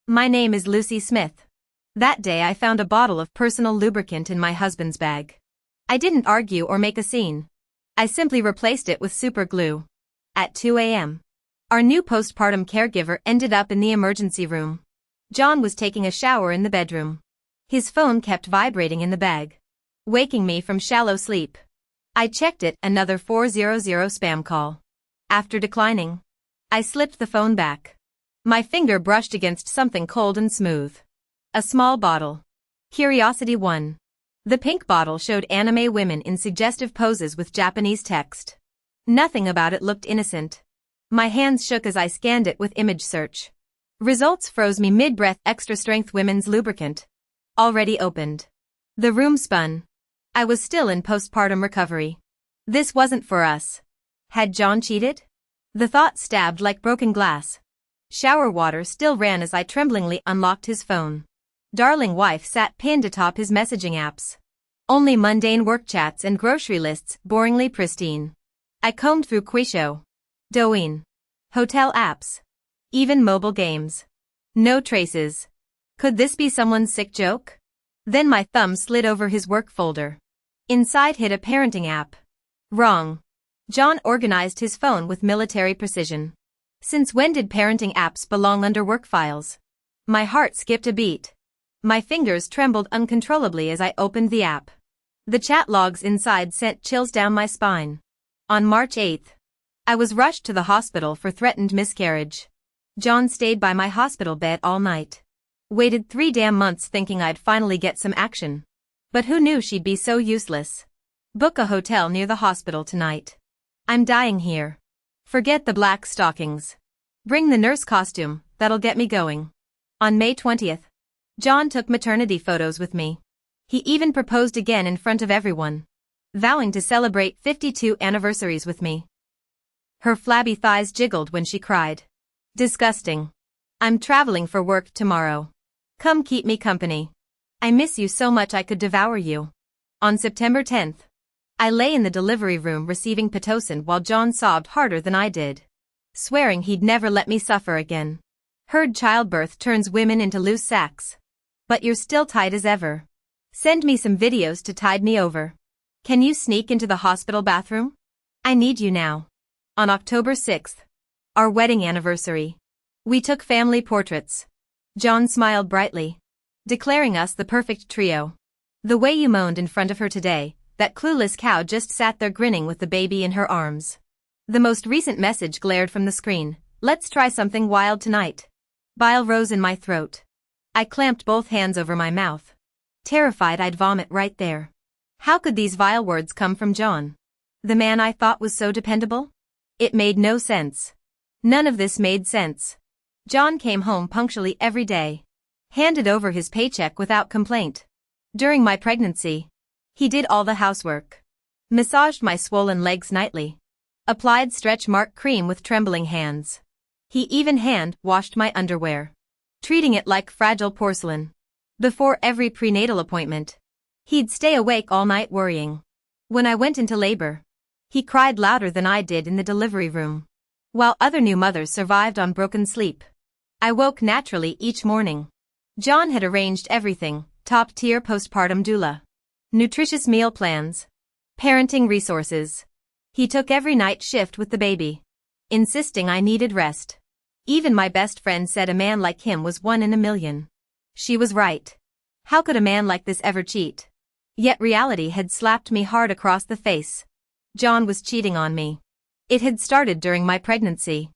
My name is Lucy Smith. That day I found a bottle of personal lubricant in my husband's bag. I didn't argue or make a scene. I simply replaced it with super glue. At 2 a.m. Our new postpartum caregiver ended up in the emergency room. John was taking a shower in the bedroom. His phone kept vibrating in the bag, waking me from shallow sleep. I checked it, another 400 spam call. After declining, I slipped the phone back. My finger brushed against something cold and smooth. A small bottle. Curiosity 1. The pink bottle showed anime women in suggestive poses with Japanese text. Nothing about it looked innocent. My hands shook as I scanned it with image search. Results froze me mid-breath. Extra strength women's lubricant. Already opened. The room spun. I was still in postpartum recovery. This wasn't for us. Had John cheated? The thought stabbed like broken glass. Shower water still ran as I tremblingly unlocked his phone. Darling wife sat pinned atop his messaging apps. Only mundane work chats and grocery lists, boringly pristine. I combed through Quisho, Douyin, hotel apps, even mobile games. No traces. Could this be someone's sick joke? Then my thumb slid over his work folder. Inside hid a parenting app. Wrong. John organized his phone with military precision. Since when did parenting apps belong under work files? My heart skipped a beat. My fingers trembled uncontrollably as I opened the app. The chat logs inside sent chills down my spine. On March 8th, I was rushed to the hospital for threatened miscarriage. John stayed by my hospital bed all night. Waited 3 damn months thinking I'd finally get some action. But who knew she'd be so useless? Book a hotel near the hospital tonight. I'm dying here. Forget the black stockings. Bring the nurse costume, that'll get me going. On May 20th, John took maternity photos with me. He even proposed again in front of everyone, vowing to celebrate 52 anniversaries with me. Her flabby thighs jiggled when she cried. Disgusting. I'm traveling for work tomorrow. Come keep me company. I miss you so much I could devour you. On September 10th, I lay in the delivery room receiving Pitocin while John sobbed harder than I did, swearing he'd never let me suffer again. Heard childbirth turns women into loose sacks. But you're still tight as ever. Send me some videos to tide me over. Can you sneak into the hospital bathroom? I need you now. On October 6th, our wedding anniversary, we took family portraits. John smiled brightly, declaring us the perfect trio. The way you moaned in front of her today, that clueless cow just sat there grinning with the baby in her arms. The most recent message glared from the screen. Let's try something wild tonight. Bile rose in my throat. I clamped both hands over my mouth, terrified I'd vomit right there. How could these vile words come from John, the man I thought was so dependable? It made no sense. None of this made sense. John came home punctually every day, handed over his paycheck without complaint. During my pregnancy, he did all the housework, massaged my swollen legs nightly, applied stretch mark cream with trembling hands. He even hand-washed my underwear, treating it like fragile porcelain. Before every prenatal appointment, he'd stay awake all night worrying. When I went into labor, he cried louder than I did in the delivery room. While other new mothers survived on broken sleep, I woke naturally each morning. John had arranged everything: top-tier postpartum doula, nutritious meal plans, parenting resources. He took every night shift with the baby, insisting I needed rest. Even my best friend said a man like him was 1 in a million. She was right. How could a man like this ever cheat? Yet reality had slapped me hard across the face. John was cheating on me. It had started during my pregnancy.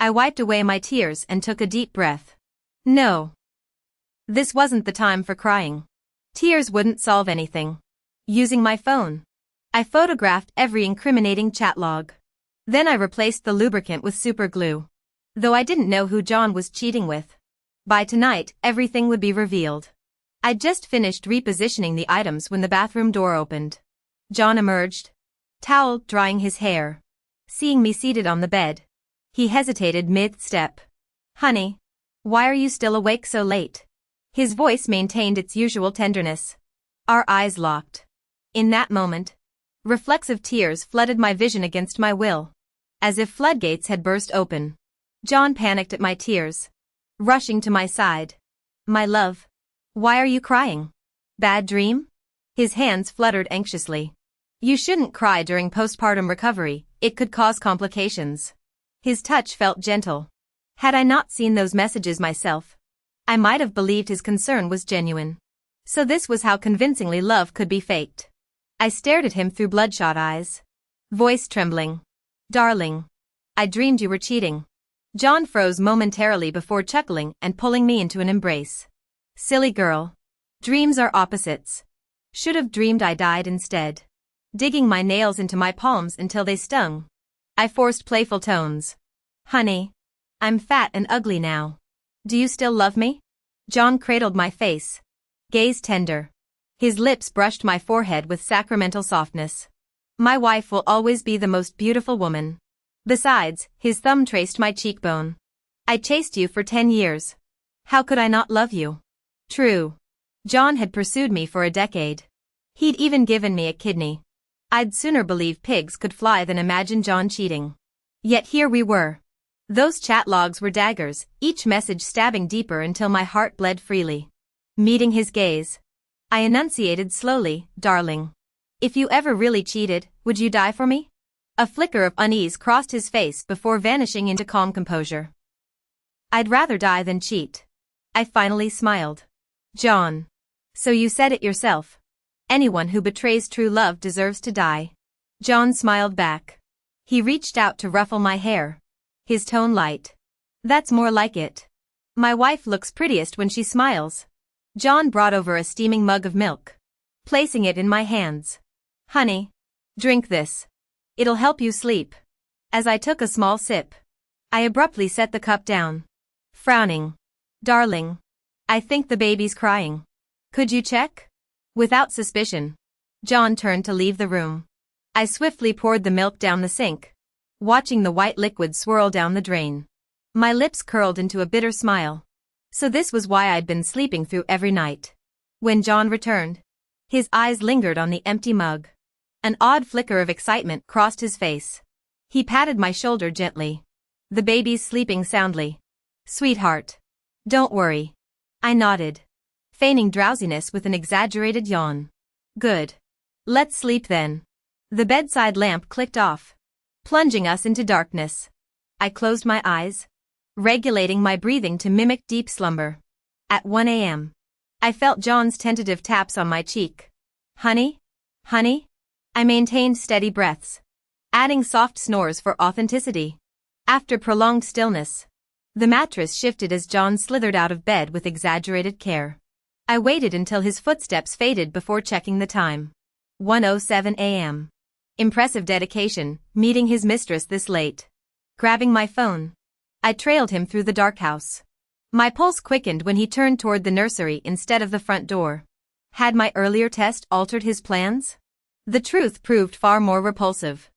I wiped away my tears and took a deep breath. No. This wasn't the time for crying. Tears wouldn't solve anything. Using my phone, I photographed every incriminating chat log. Then I replaced the lubricant with super glue. Though I didn't know who John was cheating with. By tonight, everything would be revealed. I'd just finished repositioning the items when the bathroom door opened. John emerged, towel drying his hair. Seeing me seated on the bed, he hesitated mid-step. Honey, why are you still awake so late? His voice maintained its usual tenderness. Our eyes locked. In that moment, reflexive tears flooded my vision against my will. As if floodgates had burst open. John panicked at my tears. rushing to my side. My love. Why are you crying? Bad dream? His hands fluttered anxiously. You shouldn't cry during postpartum recovery, it could cause complications. His touch felt gentle. Had I not seen those messages myself, I might have believed his concern was genuine. So this was how convincingly love could be faked. I stared at him through bloodshot eyes. Voice trembling. Darling. I dreamed you were cheating. John froze momentarily before chuckling and pulling me into an embrace. Silly girl. Dreams are opposites. Should have dreamed I died instead. Digging my nails into my palms until they stung, I forced playful tones. Honey. I'm fat and ugly now. Do you still love me? John cradled my face. Gaze tender. His lips brushed my forehead with sacramental softness. My wife will always be the most beautiful woman. Besides, his thumb traced my cheekbone. I chased you for 10 years. How could I not love you? True. John had pursued me for a decade. He'd even given me a kidney. I'd sooner believe pigs could fly than imagine John cheating. Yet here we were. Those chat logs were daggers, each message stabbing deeper until my heart bled freely. Meeting his gaze, I enunciated slowly, darling. If you ever really cheated, would you die for me? A flicker of unease crossed his face before vanishing into calm composure. I'd rather die than cheat. I finally smiled. John. So you said it yourself. Anyone who betrays true love deserves to die. John smiled back. He reached out to ruffle my hair. His tone light. That's more like it. My wife looks prettiest when she smiles. John brought over a steaming mug of milk, placing it in my hands. Honey. Drink this. It'll help you sleep. As I took a small sip, I abruptly set the cup down. Frowning. Darling. I think the baby's crying. Could you check? Without suspicion, John turned to leave the room. I swiftly poured the milk down the sink, watching the white liquid swirl down the drain. My lips curled into a bitter smile. So this was why I'd been sleeping through every night. When John returned, his eyes lingered on the empty mug. An odd flicker of excitement crossed his face. He patted my shoulder gently. The baby's sleeping soundly. Sweetheart. Don't worry. I nodded, feigning drowsiness with an exaggerated yawn. Good. Let's sleep then. The bedside lamp clicked off, plunging us into darkness. I closed my eyes, regulating my breathing to mimic deep slumber. At 1 a.m., I felt John's tentative taps on my cheek. Honey? Honey? I maintained steady breaths, adding soft snores for authenticity. After prolonged stillness, the mattress shifted as John slithered out of bed with exaggerated care. I waited until his footsteps faded before checking the time. 1:07 a.m. Impressive dedication, meeting his mistress this late. Grabbing my phone, I trailed him through the dark house. My pulse quickened when he turned toward the nursery instead of the front door. Had my earlier test altered his plans? The truth proved far more repulsive.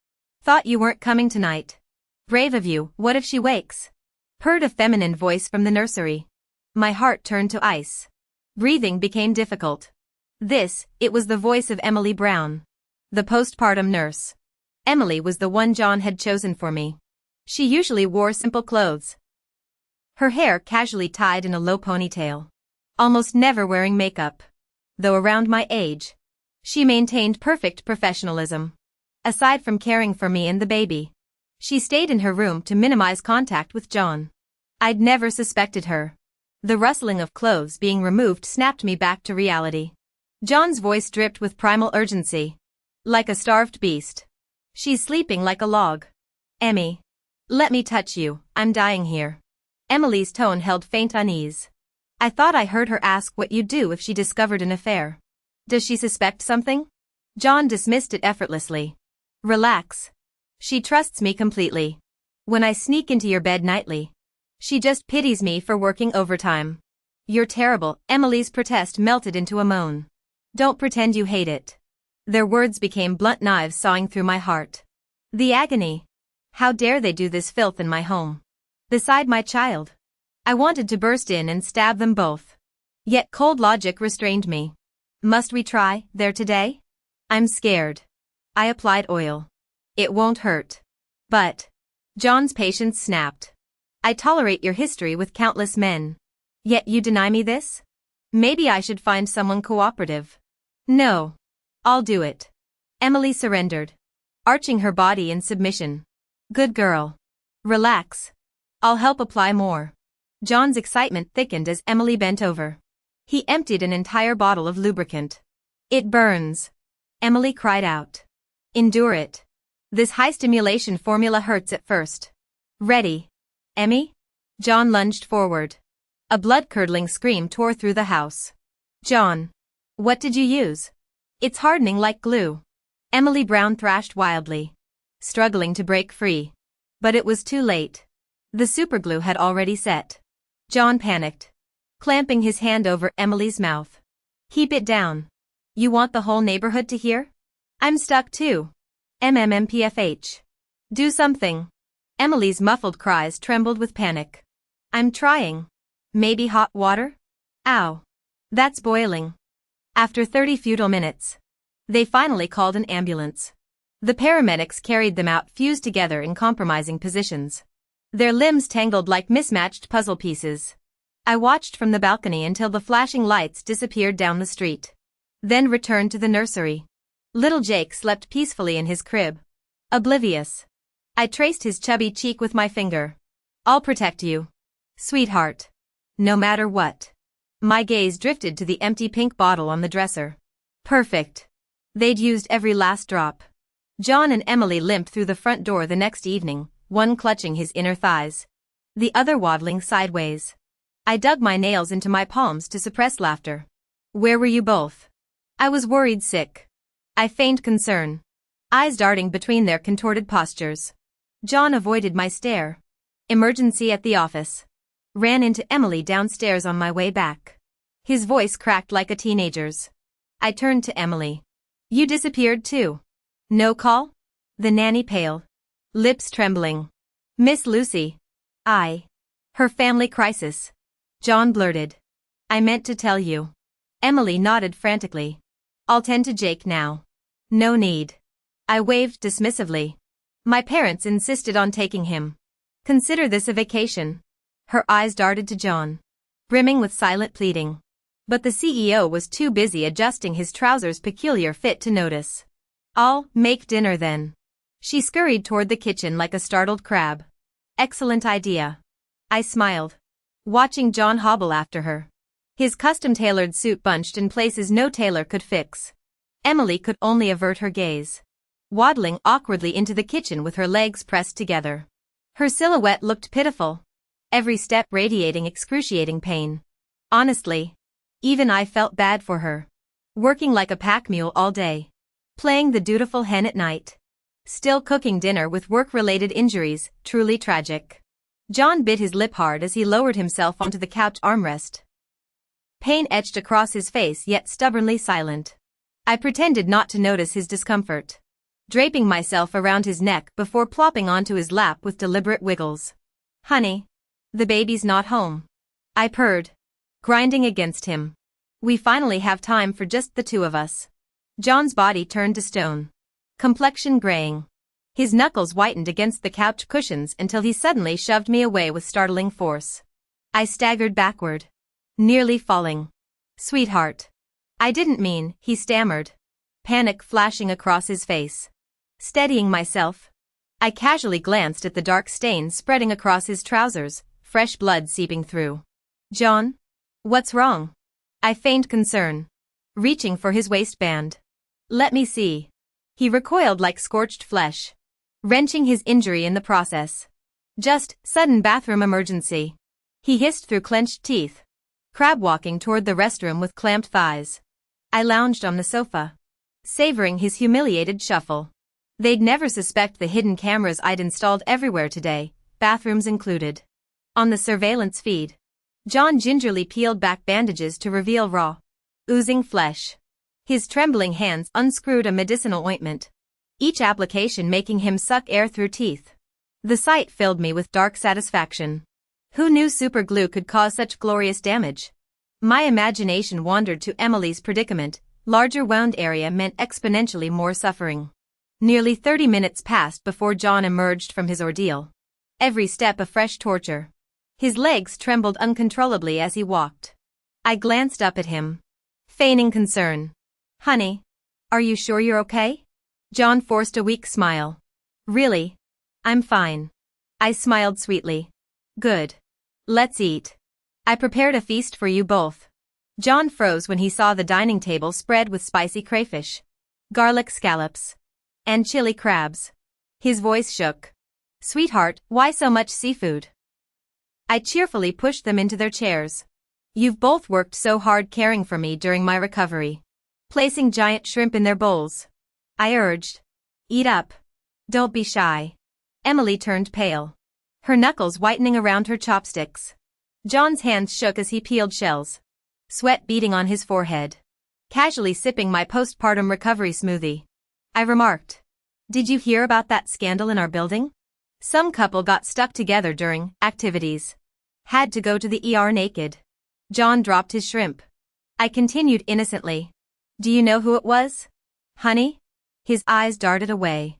Thought you weren't coming tonight. Brave of you, what if she wakes? Heard a feminine voice from the nursery. My heart turned to ice. Breathing became difficult. It was the voice of Emily Brown, the postpartum nurse. Emily was the one John had chosen for me. She usually wore simple clothes, her hair casually tied in a low ponytail, almost never wearing makeup. Though around my age, she maintained perfect professionalism. Aside from caring for me and the baby, she stayed in her room to minimize contact with John. I'd never suspected her. The rustling of clothes being removed snapped me back to reality. John's voice dripped with primal urgency. Like a starved beast. She's sleeping like a log. Emmy. Let me touch you, I'm dying here. Emily's tone held faint unease. I thought I heard her ask what you'd do if she discovered an affair. Does she suspect something? John dismissed it effortlessly. Relax. She trusts me completely. When I sneak into your bed nightly, she just pities me for working overtime. You're terrible. Emily's protest melted into a moan. Don't pretend you hate it. Their words became blunt knives sawing through my heart. The agony. How dare they do this filth in my home? Beside my child. I wanted to burst in and stab them both. Yet cold logic restrained me. Must we try there today? I'm scared. I applied oil. It won't hurt. But John's patience snapped. I tolerate your history with countless men. Yet you deny me this? Maybe I should find someone cooperative. No. I'll do it. Emily surrendered, arching her body in submission. Good girl. Relax. I'll help apply more. John's excitement thickened as Emily bent over. He emptied an entire bottle of lubricant. It burns. Emily cried out. Endure it. This high-stimulation formula hurts at first. Ready. Emmy? John lunged forward. A blood-curdling scream tore through the house. John. What did you use? It's hardening like glue. Emily Brown thrashed wildly, struggling to break free. But it was too late. The superglue had already set. John panicked, clamping his hand over Emily's mouth. Keep it down. You want the whole neighborhood to hear? I'm stuck too. MMMPFH. Do something. Emily's muffled cries trembled with panic. I'm trying. Maybe hot water? Ow. That's boiling. After 30 futile minutes, they finally called an ambulance. The paramedics carried them out fused together in compromising positions. Their limbs tangled like mismatched puzzle pieces. I watched from the balcony until the flashing lights disappeared down the street. Then returned to the nursery. Little Jake slept peacefully in his crib, oblivious. I traced his chubby cheek with my finger. I'll protect you, sweetheart. No matter what. My gaze drifted to the empty pink bottle on the dresser. Perfect. They'd used every last drop. John and Emily limped through the front door the next evening, one clutching his inner thighs, the other waddling sideways. I dug my nails into my palms to suppress laughter. Where were you both? I was worried sick. I feigned concern, eyes darting between their contorted postures. John avoided my stare. Emergency at the office. Ran into Emily downstairs on my way back. His voice cracked like a teenager's. I turned to Emily. You disappeared too. No call? The nanny paled, lips trembling. Miss Lucy. Her family crisis. John blurted. I meant to tell you. Emily nodded frantically. I'll tend to Jake now. No need. I waved dismissively. My parents insisted on taking him. Consider this a vacation. Her eyes darted to John, brimming with silent pleading. But the CEO was too busy adjusting his trousers' peculiar fit to notice. I'll make dinner then. She scurried toward the kitchen like a startled crab. Excellent idea. I smiled, watching John hobble after her. His custom-tailored suit bunched in places no tailor could fix. Emily could only avert her gaze, waddling awkwardly into the kitchen with her legs pressed together. Her silhouette looked pitiful, every step radiating excruciating pain. Honestly, even I felt bad for her. Working like a pack mule all day, playing the dutiful hen at night, still cooking dinner with work-related injuries, truly tragic. John bit his lip hard as he lowered himself onto the couch armrest. Pain etched across his face yet stubbornly silent. I pretended not to notice his discomfort, draping myself around his neck before plopping onto his lap with deliberate wiggles. Honey, the baby's not home. I purred, grinding against him. We finally have time for just the two of us. John's body turned to stone, complexion graying. His knuckles whitened against the couch cushions until he suddenly shoved me away with startling force. I staggered backward, nearly falling. Sweetheart. I didn't mean, he stammered, panic flashing across his face. Steadying myself, I casually glanced at the dark stains spreading across his trousers, fresh blood seeping through. John? What's wrong? I feigned concern, reaching for his waistband. Let me see. He recoiled like scorched flesh, wrenching his injury in the process. Just, sudden bathroom emergency. He hissed through clenched teeth, crab-walking toward the restroom with clamped thighs. I lounged on the sofa, savoring his humiliated shuffle. They'd never suspect the hidden cameras I'd installed everywhere today, bathrooms included. On the surveillance feed, John gingerly peeled back bandages to reveal raw, oozing flesh. His trembling hands unscrewed a medicinal ointment, each application making him suck air through teeth. The sight filled me with dark satisfaction. Who knew super glue could cause such glorious damage? My imagination wandered to Emily's predicament. Larger wound area meant exponentially more suffering. Nearly 30 minutes passed before John emerged from his ordeal, every step a fresh torture. His legs trembled uncontrollably as he walked. I glanced up at him, feigning concern. "Honey, are you sure you're okay?" John forced a weak smile. "Really? I'm fine." I smiled sweetly. "Good. Let's eat. I prepared a feast for you both." John froze when he saw the dining table spread with spicy crayfish, garlic scallops, and chili crabs. His voice shook. "Sweetheart, why so much seafood?" I cheerfully pushed them into their chairs. "You've both worked so hard caring for me during my recovery." Placing giant shrimp in their bowls, I urged, "Eat up. Don't be shy." Emily turned pale, her knuckles whitening around her chopsticks. John's hands shook as he peeled shells, sweat beading on his forehead. Casually sipping my postpartum recovery smoothie, I remarked, "Did you hear about that scandal in our building? Some couple got stuck together during activities. Had to go to the ER naked." John dropped his shrimp. I continued innocently, "Do you know who it was, honey?" His eyes darted away.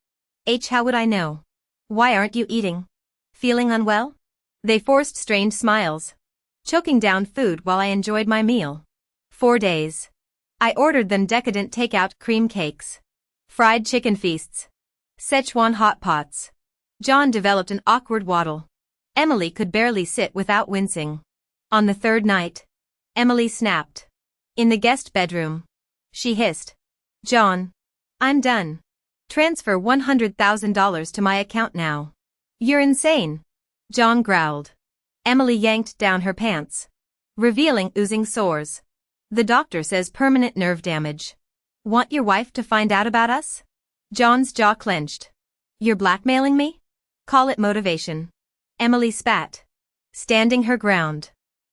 How would I know? "Why aren't you eating? Feeling unwell?" They forced strained smiles, choking down food while I enjoyed my meal. 4 days. I ordered them decadent takeout cream cakes, fried chicken feasts, Szechuan hot pots. John developed an awkward waddle. Emily could barely sit without wincing. On the 3rd night, Emily snapped. In the guest bedroom, she hissed, "John, I'm done. Transfer $100,000 to my account now." "You're insane," John growled. Emily yanked down her pants, revealing oozing sores. "The doctor says permanent nerve damage. Want your wife to find out about us?" John's jaw clenched. "You're blackmailing me?" "Call it motivation." Emily spat, standing her ground.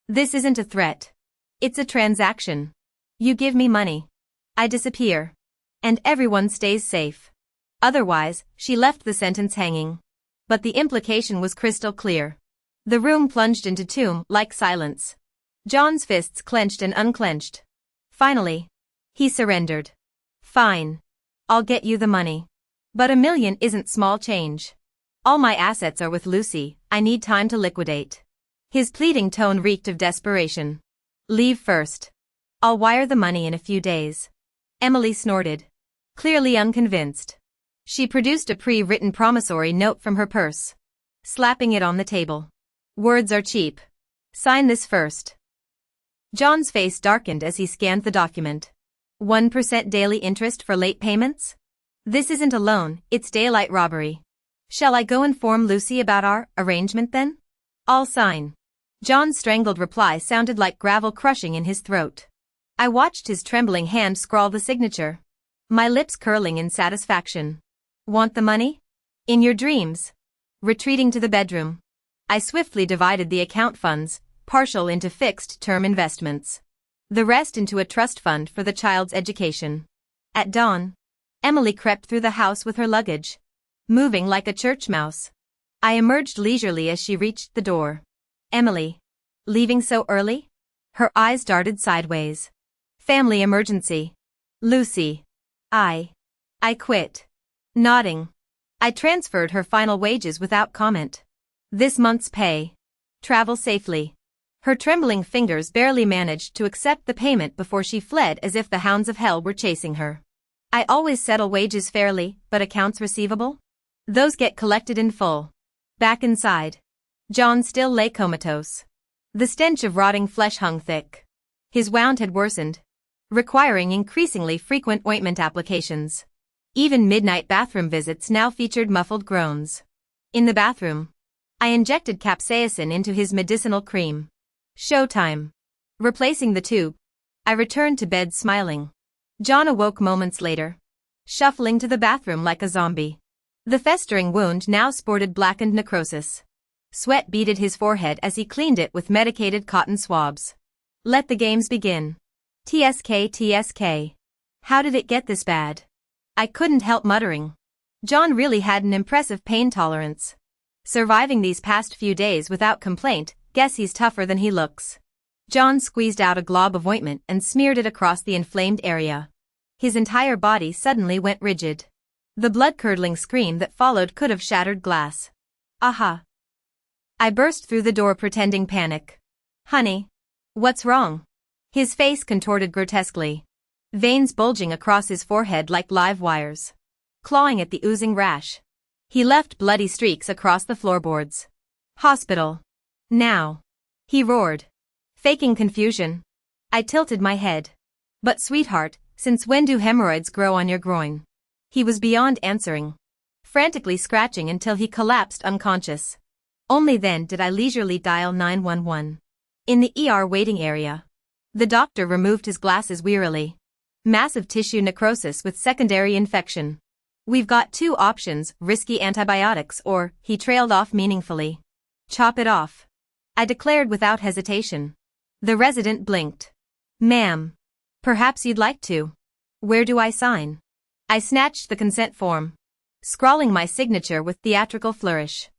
"This isn't a threat. It's a transaction. You give me money, I disappear, and everyone stays safe. Otherwise," she left the sentence hanging. But the implication was crystal clear. The room plunged into tomb-like silence. John's fists clenched and unclenched. Finally, he surrendered. "Fine. I'll get you the money. But $1 million isn't small change. All my assets are with Lucy, I need time to liquidate." His pleading tone reeked of desperation. "Leave first. I'll wire the money in a few days." Emily snorted, clearly unconvinced. She produced a pre-written promissory note from her purse, slapping it on the table. "Words are cheap. Sign this first." John's face darkened as he scanned the document. 1% daily interest for late payments? This isn't a loan, it's daylight robbery. "Shall I go inform Lucy about our arrangement then?" "I'll sign." John's strangled reply sounded like gravel crushing in his throat. I watched his trembling hand scrawl the signature, my lips curling in satisfaction. "Want the money? In your dreams." Retreating to the bedroom, I swiftly divided the account funds, partial into fixed-term investments, the rest into a trust fund for the child's education. At dawn, Emily crept through the house with her luggage, moving like a church mouse. I emerged leisurely as she reached the door. "Emily, leaving so early?" Her eyes darted sideways. "Family emergency. Lucy. I quit." Nodding, I transferred her final wages without comment. "This month's pay. Travel safely." Her trembling fingers barely managed to accept the payment before she fled as if the hounds of hell were chasing her. I always settle wages fairly, but accounts receivable? Those get collected in full. Back inside, John still lay comatose. The stench of rotting flesh hung thick. His wound had worsened, requiring increasingly frequent ointment applications. Even midnight bathroom visits now featured muffled groans. In the bathroom, I injected capsaicin into his medicinal cream. Showtime. Replacing the tube, I returned to bed smiling. John awoke moments later, shuffling to the bathroom like a zombie. The festering wound now sported blackened necrosis. Sweat beaded his forehead as he cleaned it with medicated cotton swabs. "Let the games begin. TSK, TSK. How did it get this bad?" I couldn't help muttering. John really had an impressive pain tolerance. Surviving these past few days without complaint, guess he's tougher than he looks. John squeezed out a glob of ointment and smeared it across the inflamed area. His entire body suddenly went rigid. The blood-curdling scream that followed could have shattered glass. "Aha. I burst through the door pretending panic. Honey. What's wrong? His face contorted grotesquely. Veins bulging across his forehead like live wires. Clawing at the oozing rash. He left bloody streaks across the floorboards. Hospital. Now. He roared. Faking confusion. I tilted my head. But sweetheart, since when do hemorrhoids grow on your groin? He was beyond answering. Frantically scratching until he collapsed unconscious. Only then did I leisurely dial 911. In the ER waiting area. The doctor removed his glasses wearily. Massive tissue necrosis with secondary infection. We've got two options, risky antibiotics or, he trailed off meaningfully. Chop it off. I declared without hesitation. The resident blinked. Ma'am. Perhaps you'd like to. Where do I sign? I snatched the consent form. Scrawling my signature with theatrical flourish.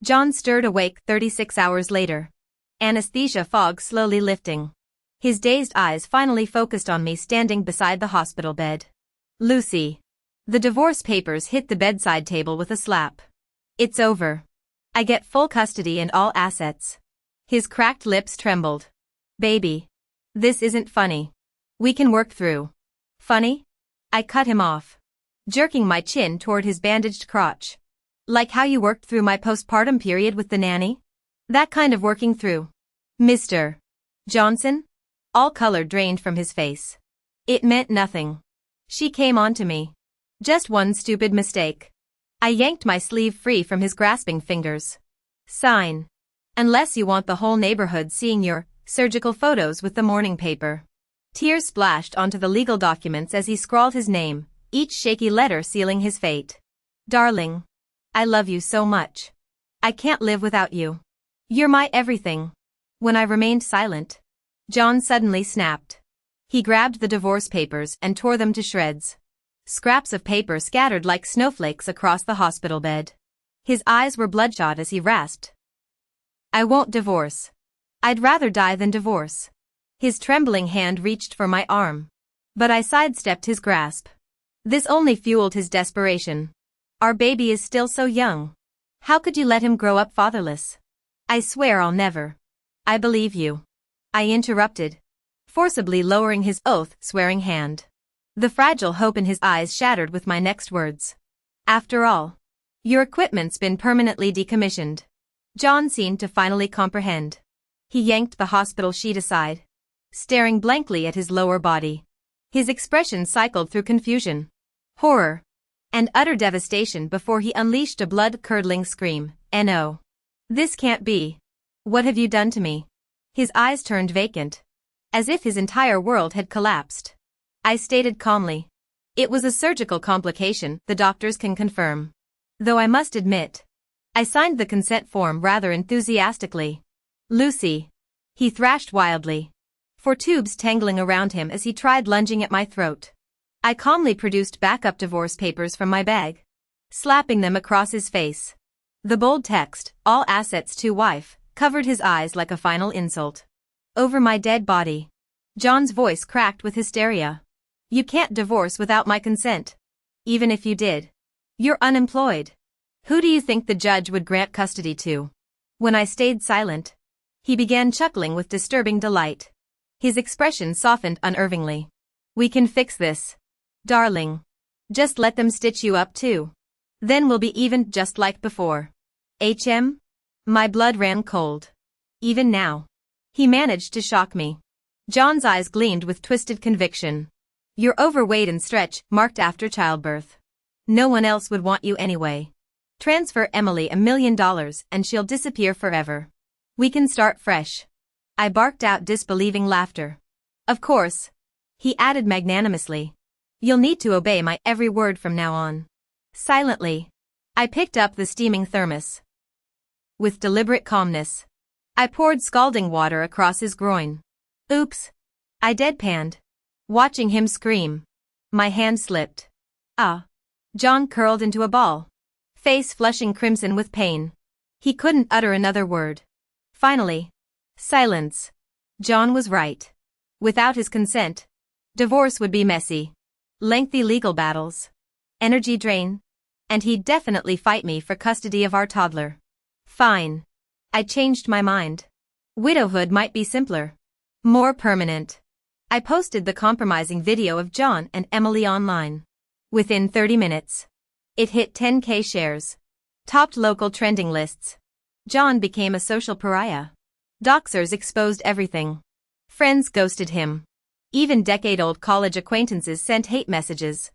John stirred awake 36 hours later. Anesthesia fog slowly lifting. His dazed eyes finally focused on me standing beside the hospital bed. Lucy. The divorce papers hit the bedside table with a slap. It's over. I get full custody and all assets. His cracked lips trembled. Baby. This isn't funny. We can work through. Funny? I cut him off. Jerking my chin toward his bandaged crotch. Like how you worked through my postpartum period with the nanny? That kind of working through. Mr. Johnson? All color drained from his face. It meant nothing. She came on to me. Just one stupid mistake. I yanked my sleeve free from his grasping fingers. Sign. Unless you want the whole neighborhood seeing your surgical photos with the morning paper. Tears splashed onto the legal documents as he scrawled his name, each shaky letter sealing his fate. Darling. I love you so much. I can't live without you. You're my everything. When I remained silent, John suddenly snapped. He grabbed the divorce papers and tore them to shreds. Scraps of paper scattered like snowflakes across the hospital bed. His eyes were bloodshot as he rasped. I won't divorce. I'd rather die than divorce. His trembling hand reached for my arm. But I sidestepped his grasp. This only fueled his desperation. Our baby is still so young. How could you let him grow up fatherless? I swear I'll never. I believe you. I interrupted, forcibly lowering his oath-swearing hand. The fragile hope in his eyes shattered with my next words. After all, your equipment's been permanently decommissioned. John seemed to finally comprehend. He yanked the hospital sheet aside, staring blankly at his lower body. His expression cycled through confusion, horror, and utter devastation before he unleashed a blood-curdling scream. No. This can't be. What have you done to me? His eyes turned vacant, as if his entire world had collapsed. I stated calmly. It was a surgical complication, the doctors can confirm. Though I must admit, I signed the consent form rather enthusiastically. Lucy. He thrashed wildly, four tubes tangling around him as he tried lunging at my throat. I calmly produced backup divorce papers from my bag, slapping them across his face. The bold text, all assets to wife, covered his eyes like a final insult. Over my dead body. John's voice cracked with hysteria. You can't divorce without my consent. Even if you did. You're unemployed. Who do you think the judge would grant custody to? When I stayed silent, he began chuckling with disturbing delight. His expression softened unnervingly. We can fix this. Darling. Just let them stitch you up too. Then we'll be even just like before. HM? My blood ran cold. Even now. He managed to shock me. John's eyes gleamed with twisted conviction. You're overweight and stretch marked after childbirth. No one else would want you anyway. Transfer Emily $1 million and she'll disappear forever. We can start fresh. I barked out disbelieving laughter. Of course. He added magnanimously. You'll need to obey my every word from now on. Silently, I picked up the steaming thermos. With deliberate calmness, I poured scalding water across his groin. Oops. I deadpanned, watching him scream. My hand slipped. Ah. John curled into a ball, face flushing crimson with pain. He couldn't utter another word. Finally, silence. John was right. Without his consent, divorce would be messy. Lengthy legal battles. Energy drain. And he'd definitely fight me for custody of our toddler. Fine. I changed my mind. Widowhood might be simpler. More permanent. I posted the compromising video of John and Emily online. Within 30 minutes, it hit 10K shares. Topped local trending lists. John became a social pariah. Doxers exposed everything. Friends ghosted him. Even decade-old college acquaintances sent hate messages.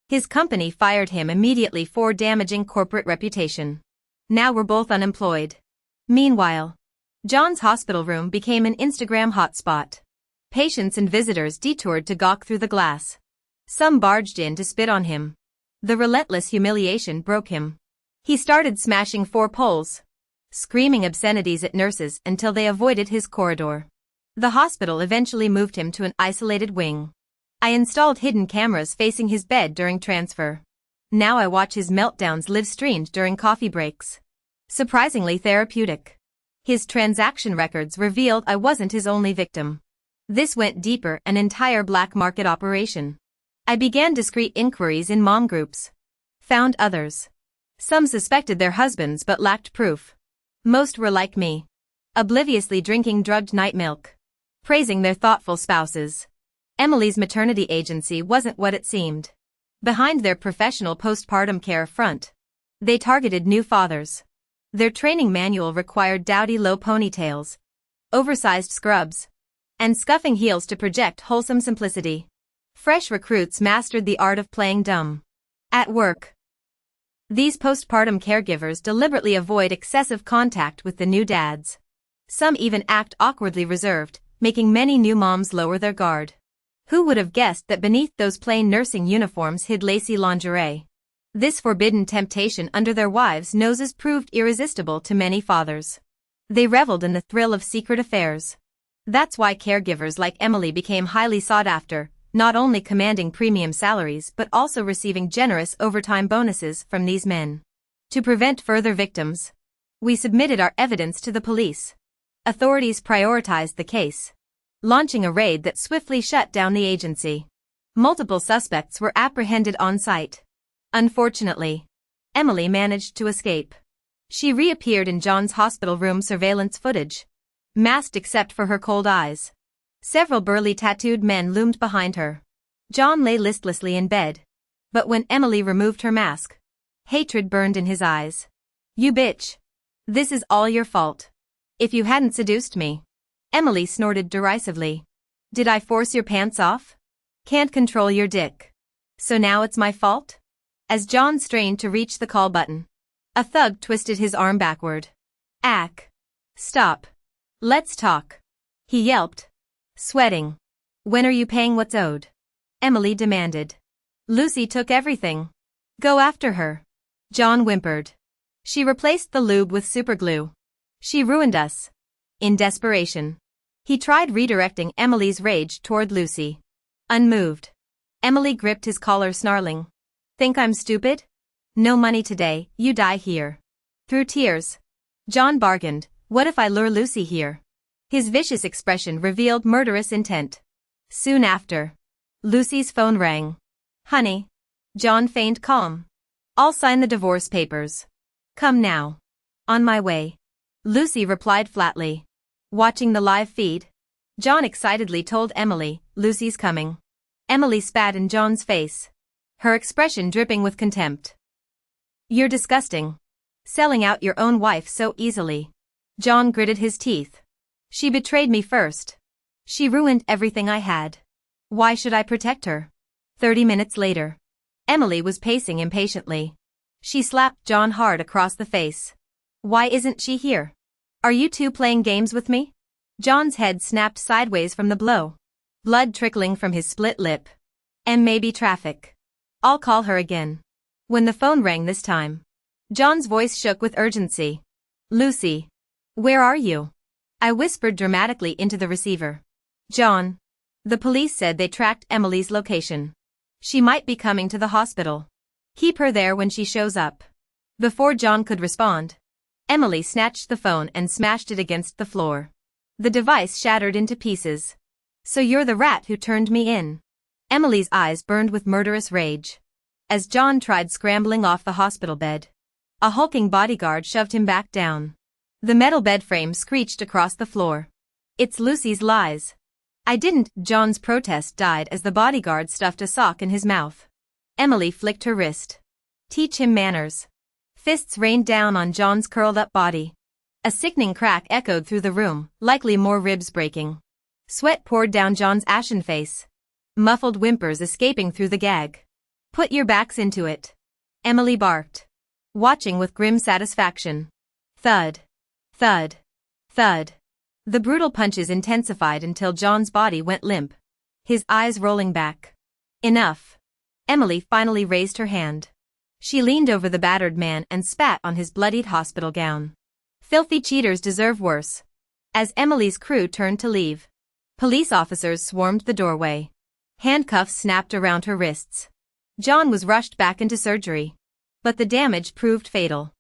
His company fired him immediately for damaging corporate reputation. Now we're both unemployed. Meanwhile, John's hospital room became an Instagram hotspot. Patients and visitors detoured to gawk through the glass. Some barged in to spit on him. The relentless humiliation broke him. He started smashing 4 poles, screaming obscenities at nurses until they avoided his corridor. The hospital eventually moved him to an isolated wing. I installed hidden cameras facing his bed during transfer. Now I watch his meltdowns live-streamed during coffee breaks. Surprisingly therapeutic. His transaction records revealed I wasn't his only victim. This went deeper, an entire black market operation. I began discreet inquiries in mom groups. Found others. Some suspected their husbands but lacked proof. Most were like me. Obliviously drinking drugged night milk. Praising their thoughtful spouses. Emily's maternity agency wasn't what it seemed. Behind their professional postpartum care front, they targeted new fathers. Their training manual required dowdy low ponytails, oversized scrubs, and scuffing heels to project wholesome simplicity. Fresh recruits mastered the art of playing dumb. At work, these postpartum caregivers deliberately avoid excessive contact with the new dads. Some even act awkwardly reserved, making many new moms lower their guard. Who would have guessed that beneath those plain nursing uniforms hid lacy lingerie? This forbidden temptation under their wives' noses proved irresistible to many fathers. They reveled in the thrill of secret affairs. That's why caregivers like Emily became highly sought after, not only commanding premium salaries but also receiving generous overtime bonuses from these men. To prevent further victims, we submitted our evidence to the police. Authorities prioritized the case, launching a raid that swiftly shut down the agency. Multiple suspects were apprehended on site. Unfortunately, Emily managed to escape. She reappeared in John's hospital room surveillance footage, masked except for her cold eyes. Several burly tattooed men loomed behind her. John lay listlessly in bed. But when Emily removed her mask, hatred burned in his eyes. "You bitch. This is all your fault. If you hadn't seduced me." Emily snorted derisively. "Did I force your pants off? Can't control your dick. So now it's my fault?" As John strained to reach the call button, a thug twisted his arm backward. "Ack. Stop. Let's talk," he yelped, sweating. "When are you paying what's owed?" Emily demanded. "Lucy took everything. Go after her," John whimpered. "She replaced the lube with superglue. She ruined us." In desperation, he tried redirecting Emily's rage toward Lucy. Unmoved, Emily gripped his collar, snarling, "Think I'm stupid? No money today, you die here." Through tears, John bargained, "What if I lure Lucy here?" His vicious expression revealed murderous intent. Soon after, Lucy's phone rang. "Honey." John feigned calm. "I'll sign the divorce papers. Come now." "On my way," Lucy replied flatly. Watching the live feed, John excitedly told Emily, "Lucy's coming." Emily spat in John's face, her expression dripping with contempt. "You're disgusting. Selling out your own wife so easily." John gritted his teeth. "She betrayed me first. She ruined everything I had. Why should I protect her?" 30 minutes later, Emily was pacing impatiently. She slapped John hard across the face. "Why isn't she here? Are you two playing games with me?" John's head snapped sideways from the blow, blood trickling from his split lip. "And maybe traffic. I'll call her again." When the phone rang this time, John's voice shook with urgency. "Lucy, where are you?" I whispered dramatically into the receiver. "John, the police said they tracked Emily's location. She might be coming to the hospital. Keep her there when she shows up." Before John could respond, Emily snatched the phone and smashed it against the floor. The device shattered into pieces. "So you're the rat who turned me in." Emily's eyes burned with murderous rage. As John tried scrambling off the hospital bed, a hulking bodyguard shoved him back down. The metal bed frame screeched across the floor. It's Lucy's lies. I didn't. John's protest died as the bodyguard stuffed a sock in his mouth. Emily flicked her wrist. Teach him manners. Fists rained down on John's curled-up body. A sickening crack echoed through the room, likely more ribs breaking. Sweat poured down John's ashen face. Muffled whimpers escaping through the gag. Put your backs into it. Emily barked, watching with grim satisfaction. Thud. Thud. Thud. The brutal punches intensified until John's body went limp, his eyes rolling back. Enough. Emily finally raised her hand. She leaned over the battered man and spat on his bloodied hospital gown. Filthy cheaters deserve worse. As Emily's crew turned to leave, police officers swarmed the doorway. Handcuffs snapped around her wrists. John was rushed back into surgery. But the damage proved fatal.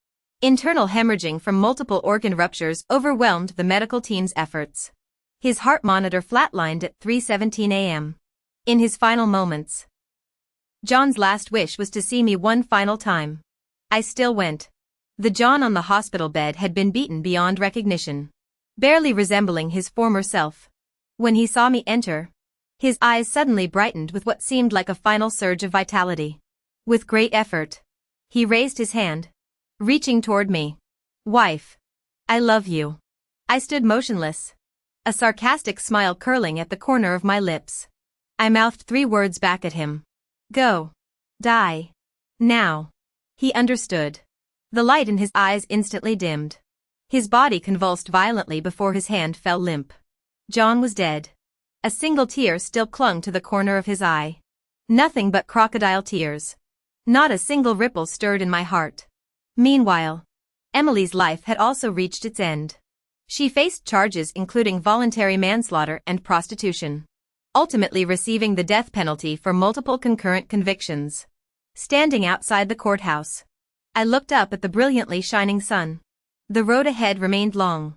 Internal hemorrhaging from multiple organ ruptures overwhelmed the medical team's efforts. His heart monitor flatlined at 3:17 a.m. In his final moments, John's last wish was to see me one final time. I still went. The John on the hospital bed had been beaten beyond recognition, barely resembling his former self. When he saw me enter, his eyes suddenly brightened with what seemed like a final surge of vitality. With great effort, he raised his hand, reaching toward me. Wife. I love you. I stood motionless, a sarcastic smile curling at the corner of my lips. I mouthed 3 words back at him. Go. Die. Now. He understood. The light in his eyes instantly dimmed. His body convulsed violently before his hand fell limp. John was dead. A single tear still clung to the corner of his eye. Nothing but crocodile tears. Not a single ripple stirred in my heart. Meanwhile, Emily's life had also reached its end. She faced charges including voluntary manslaughter and prostitution, ultimately receiving the death penalty for multiple concurrent convictions. Standing outside the courthouse, I looked up at the brilliantly shining sun. The road ahead remained long,